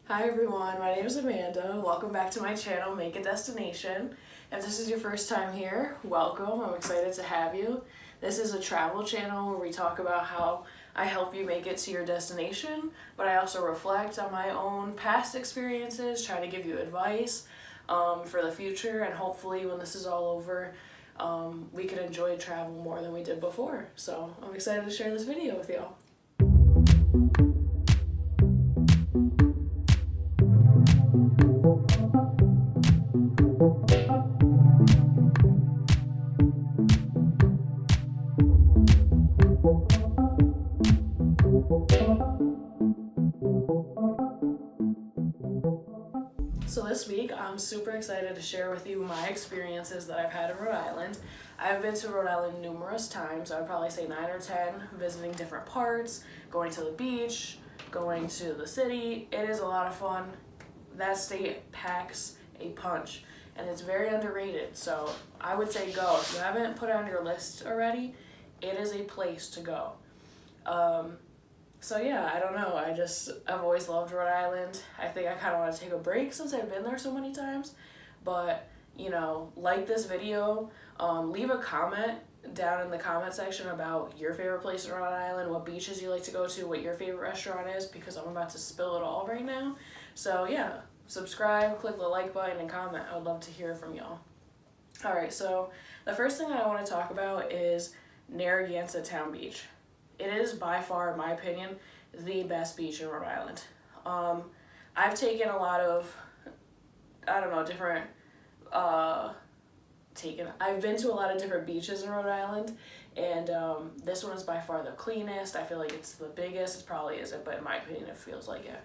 Hi everyone, my name is Amanda. Welcome back to my channel, Make a Destination. If this is your first time here, welcome. I'm excited to have you. This is a travel channel where we talk about how I help you make it to your destination, but I also reflect on my own past experiences, try to give you advice for the future, and hopefully when this is all over, we can enjoy travel more than we did before. So I'm excited to share this video with y'all. So this week, I'm super excited to share with you my experiences that I've had in Rhode Island. I've been to Rhode Island numerous times. I would probably say 9 or 10, visiting different parts, going to the beach, going to the city. It is a lot of fun. That state packs a punch, and it's very underrated. So I would say go. If you haven't put it on your list already, it is a place to go. So yeah, I don't know. I've always loved Rhode Island. I think I kind of want to take a break since I've been there so many times. But, like this video, leave a comment down in the comment section about your favorite place in Rhode Island, what beaches you like to go to, what your favorite restaurant is, because I'm about to spill it all right now. So yeah, subscribe, click the like button, and comment. I would love to hear from y'all. Alright, so the first thing I want to talk about is Narragansett Town Beach. It is by far, in my opinion, the best beach in Rhode Island. I've taken a lot of, different, I've been to a lot of different beaches in Rhode Island, and this one is by far the cleanest. I feel like it's the biggest. It probably isn't, but in my opinion, it feels like it.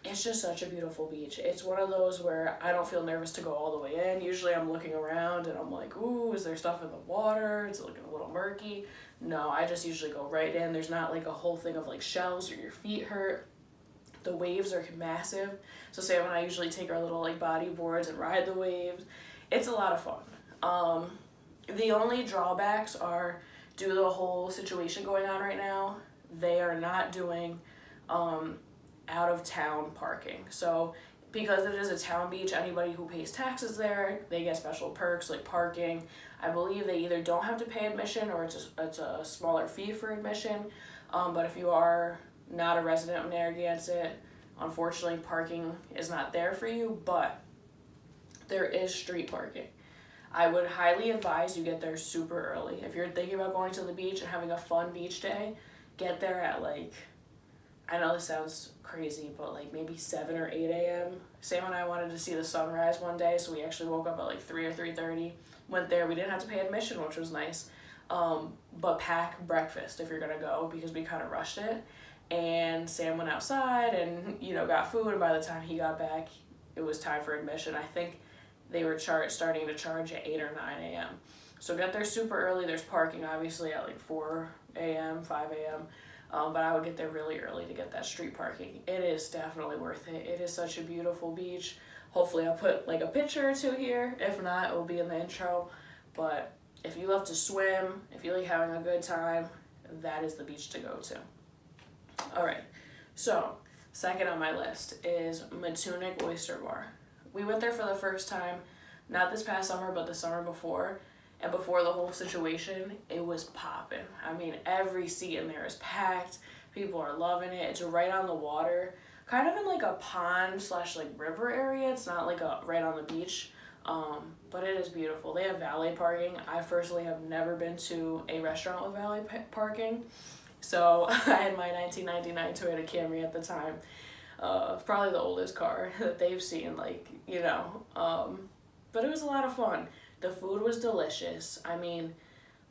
It's just such a beautiful beach. It's one of those where I don't feel nervous to go all the way in. Usually I'm looking around and I'm like, ooh, is there stuff in the water? It's looking a little murky. No, I just usually go right in. There's not like a whole thing of like shells or your feet hurt. The waves are massive. So Sam and I usually take our little like body boards and ride the waves. It's a lot of fun. The only drawbacks are due to the whole situation going on right now, they are not doing out of town parking. So because it is a town beach, anybody who pays taxes there, they get special perks like parking. I believe they either don't have to pay admission or it's a smaller fee for admission. But if you are not a resident of Narragansett, unfortunately parking is not there for you, but there is street parking. I would highly advise you get there super early. If you're thinking about going to the beach and having a fun beach day, get there at I know this sounds crazy, but maybe 7 or 8 a.m. Sam and I wanted to see the sunrise one day, so we actually woke up at 3 or 3:30. Went there. We didn't have to pay admission, which was nice. But pack breakfast if you're going to go, because we kind of rushed it. And Sam went outside and, got food, and by the time he got back, it was time for admission. I think they were starting to charge at 8 or 9 a.m. So get there super early. There's parking, obviously, at 4 a.m., 5 a.m., but I would get there really early to get that street parking. It is definitely worth it. It is such a beautiful beach. Hopefully I'll put a picture or two here. If not, it will be in the intro. But if you love to swim, if you like having a good time, that is the beach to go to. Alright, so second on my list is Matunic Oyster Bar. We went there for the first time, not this past summer, but the summer before. And before the whole situation, it was popping. I mean, every seat in there is packed. People are loving it. It's right on the water, kind of in a pond / river area. It's not right on the beach, but it is beautiful. They have valet parking. I personally have never been to a restaurant with valet parking, so I had my 1999 Toyota Camry at the time. Probably the oldest car that they've seen, but it was a lot of fun. The food was delicious. I mean,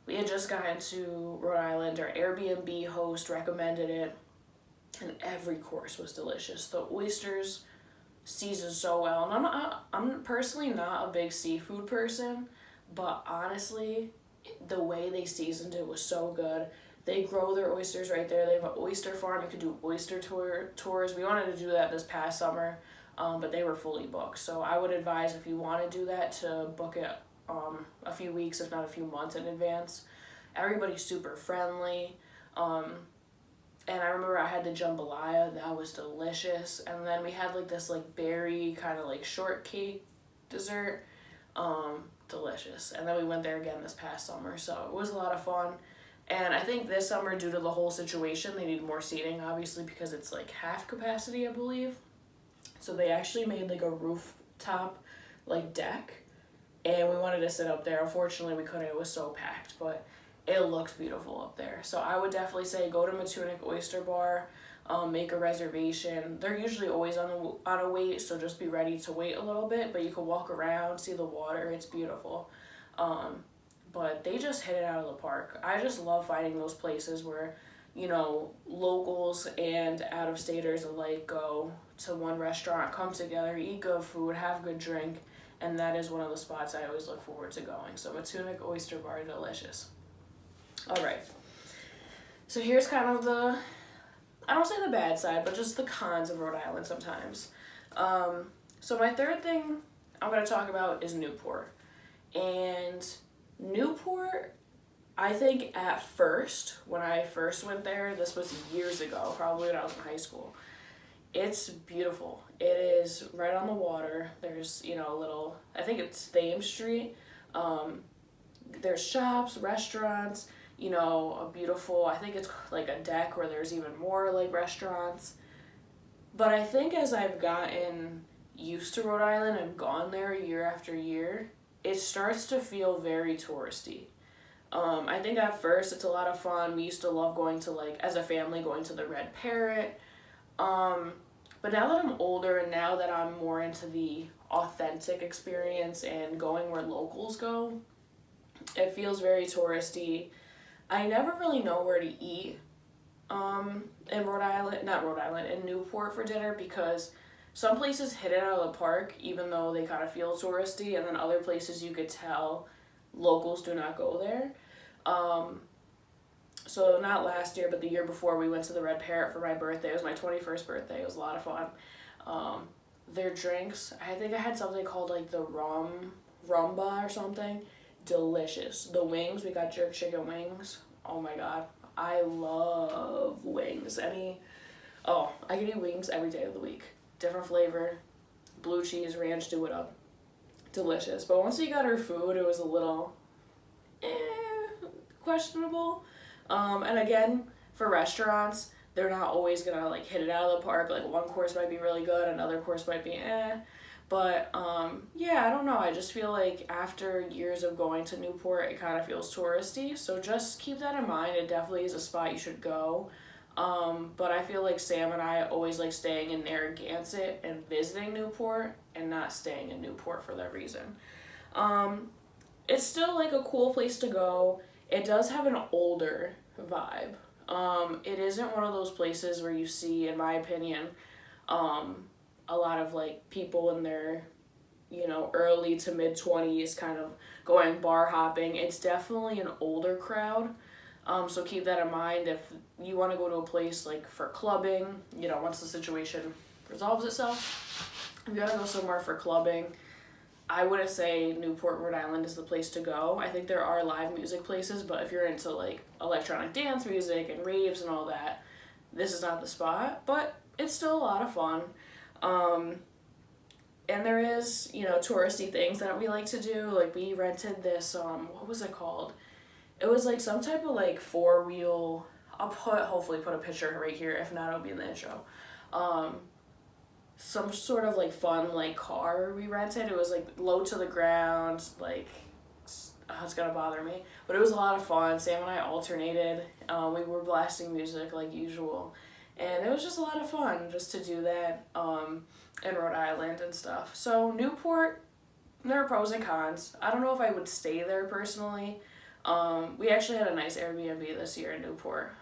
we had just gotten to Rhode Island. Our Airbnb host recommended it, and every course was delicious. The oysters seasoned so well. And I'm personally not a big seafood person, but honestly, the way they seasoned it was so good. They grow their oysters right there. They have an oyster farm. You could do oyster tours. We wanted to do that this past summer, but they were fully booked. So I would advise, if you want to do that, to book it a few weeks, if not a few months in advance. Everybody's super friendly. And I remember I had the jambalaya, that was delicious. And then we had like this like berry kind of like shortcake dessert, delicious. And then we went there again this past summer, so it was a lot of fun. And I think this summer, due to the whole situation, they need more seating, obviously, because it's like half capacity, I believe. So they actually made like a rooftop like deck, and we wanted to sit up there. Unfortunately, we couldn't, it was so packed, but it looks beautiful up there. So I would definitely say go to Matunic Oyster Bar, make a reservation. They're usually always on a wait, so just be ready to wait a little bit, but you can walk around, see the water, it's beautiful. But they just hit it out of the park. I just love finding those places where, you know, locals and out-of-staters alike go to one restaurant, come together, eat good food, have good drink, and that is one of the spots I always look forward to going. So Matunic Oyster Bar, delicious. All right. So here's kind of the, I don't say the bad side, but just the cons of Rhode Island sometimes. So my third thing I'm going to talk about is Newport. And Newport, I think at first, when I first went there, this was years ago, probably when I was in high school, it's beautiful. It is right on the water. There's, you know, a little, I think it's Thames Street. There's shops, restaurants, you know, a beautiful, I think it's like a deck where there's even more like restaurants. But I think as I've gotten used to Rhode Island and gone there year after year, it starts to feel very touristy. I think at first it's a lot of fun. We used to love going to, like, as a family, going to the Red Parrot. But now that I'm older and now that I'm more into the authentic experience and going where locals go, it feels very touristy. I never really know where to eat in in Newport for dinner, because some places hit it out of the park even though they kind of feel touristy, and then other places you could tell locals do not go there. So not last year, but the year before, we went to the Red Parrot for my birthday. It was my 21st birthday. It was a lot of fun. Their drinks, I think I had something called like the rumba or something. Delicious. The wings, we got jerk chicken wings. Oh my god. I love wings. I can eat wings every day of the week. Different flavor. Blue cheese, ranch, do it up. Delicious. But once we got our food, it was a little questionable. And again, for restaurants, they're not always gonna like hit it out of the park. Like one course might be really good, another course might be But yeah, I don't know. I just feel like after years of going to Newport, it kind of feels touristy. So just keep that in mind. It definitely is a spot you should go. But I feel like Sam and I always like staying in Narragansett and visiting Newport and not staying in Newport for that reason. It's still like a cool place to go. It does have an older vibe. It isn't one of those places where you see, in my opinion, a lot of like people in their, you know, early to mid 20s kind of going bar hopping. It's definitely an older crowd. So keep that in mind if you want to go to a place like for clubbing, you know, once the situation resolves itself. If you want to go somewhere for clubbing, I wouldn't say Newport, Rhode Island is the place to go. I think there are live music places, but if you're into like electronic dance music and raves and all that, this is not the spot, but it's still a lot of fun. And there is, you know, touristy things that we like to do. Like we rented this, what was it called? It was like some type of like four-wheel, hopefully put a picture right here. If not, it'll be in the intro. Some sort of like fun like car we rented. It was like low to the ground, like it's gonna bother me, but it was a lot of fun. Sam and I alternated. We were blasting music like usual, and it was just a lot of fun just to do that in Rhode Island and stuff. So Newport, there are pros and cons. I don't know if I would stay there personally. We actually had a nice Airbnb this year in Newport.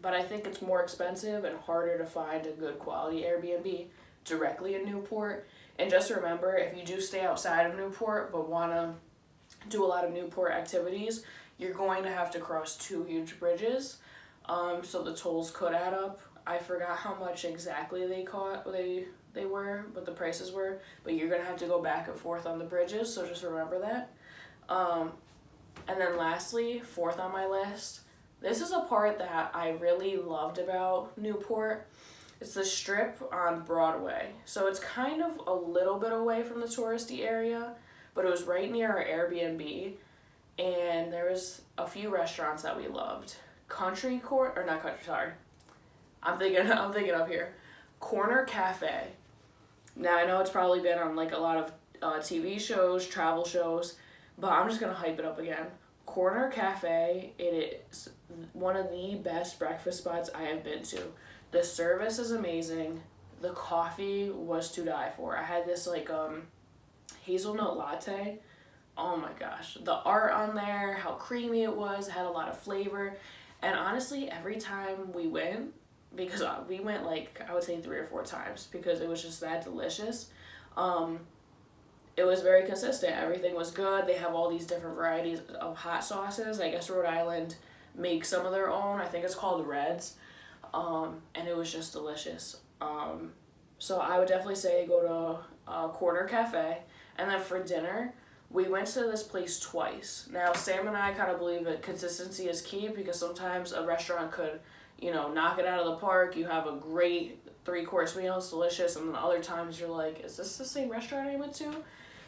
But I think it's more expensive and harder to find a good quality Airbnb directly in Newport. And just remember, if you do stay outside of Newport but want to do a lot of Newport activities, you're going to have to cross 2 huge bridges. So the tolls could add up. I forgot how much exactly they were, what the prices were, but you're going to have to go back and forth on the bridges, so just remember that. And then lastly, fourth on my list, This is a part that I really loved about Newport. It's the strip on Broadway. So it's kind of a little bit away from the touristy area, but it was right near our Airbnb. And there was a few restaurants that we loved. Country Court, or not Country, sorry. I'm thinking up here. Corner Cafe. Now I know it's probably been on like a lot of TV shows, travel shows, but I'm just gonna hype it up again. Corner Cafe, it is one of the best breakfast spots I have been to. The service is amazing. The coffee was to die for. I had this like hazelnut latte. Oh my gosh. The art on there, how creamy it was, had a lot of flavor. And honestly, every time we went, because we went like, I would say 3 or 4 times because it was just that delicious. It was very consistent. Everything was good. They have all these different varieties of hot sauces. I guess Rhode Island makes some of their own. I think it's called Reds. And it was just delicious. So I would definitely say go to Corner Cafe. And then for dinner, we went to this place twice. Now, Sam and I kind of believe that consistency is key because sometimes a restaurant could, knock it out of the park. You have a great 3-course meal, it's delicious, and then other times you're like, is this the same restaurant I went to?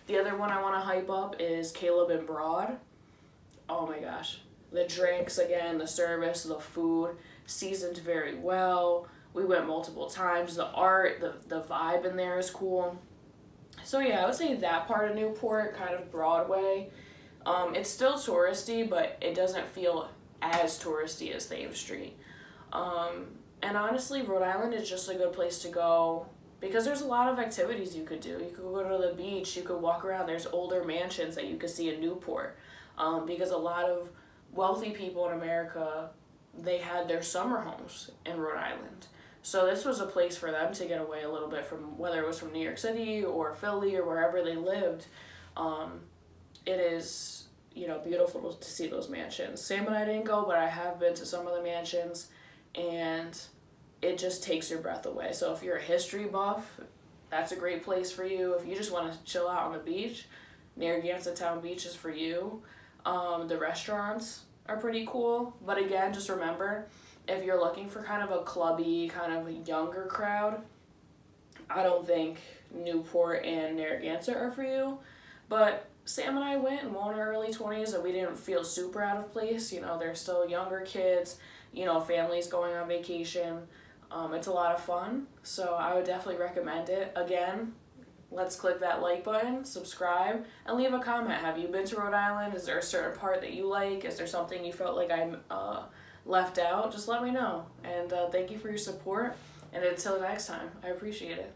The other one I want to hype up is Caleb and Broad. Oh my gosh. The drinks, again, the service, the food, seasoned very well. We went multiple times. The art, the vibe in there is cool. So yeah, I would say that part of Newport, kind of Broadway. It's still touristy, but it doesn't feel as touristy as Thames Street. And honestly, Rhode Island is just a good place to go because there's a lot of activities you could do. You could go to the beach, you could walk around. There's older mansions that you could see in Newport because a lot of wealthy people in America, they had their summer homes in Rhode Island. So this was a place for them to get away a little bit from, whether it was from New York City or Philly or wherever they lived. It is, beautiful to see those mansions. Sam and I didn't go, but I have been to some of the mansions, and it just takes your breath away. So if you're a history buff, that's a great place for you. If you just want to chill out on the beach, Narragansett Town Beach is for you. The restaurants are pretty cool, but again, just remember, if you're looking for kind of a clubby, kind of a younger crowd, I don't think Newport and Narragansett are for you. But Sam and I went in one of our early 20s and we didn't feel super out of place. They're still younger kids, families going on vacation. It's a lot of fun, so I would definitely recommend it. Again, let's click that like button, subscribe, and leave a comment. Have you been to Rhode Island? Is there a certain part that you like? Is there something you felt like I left out? Just let me know. And thank you for your support. And until next time, I appreciate it.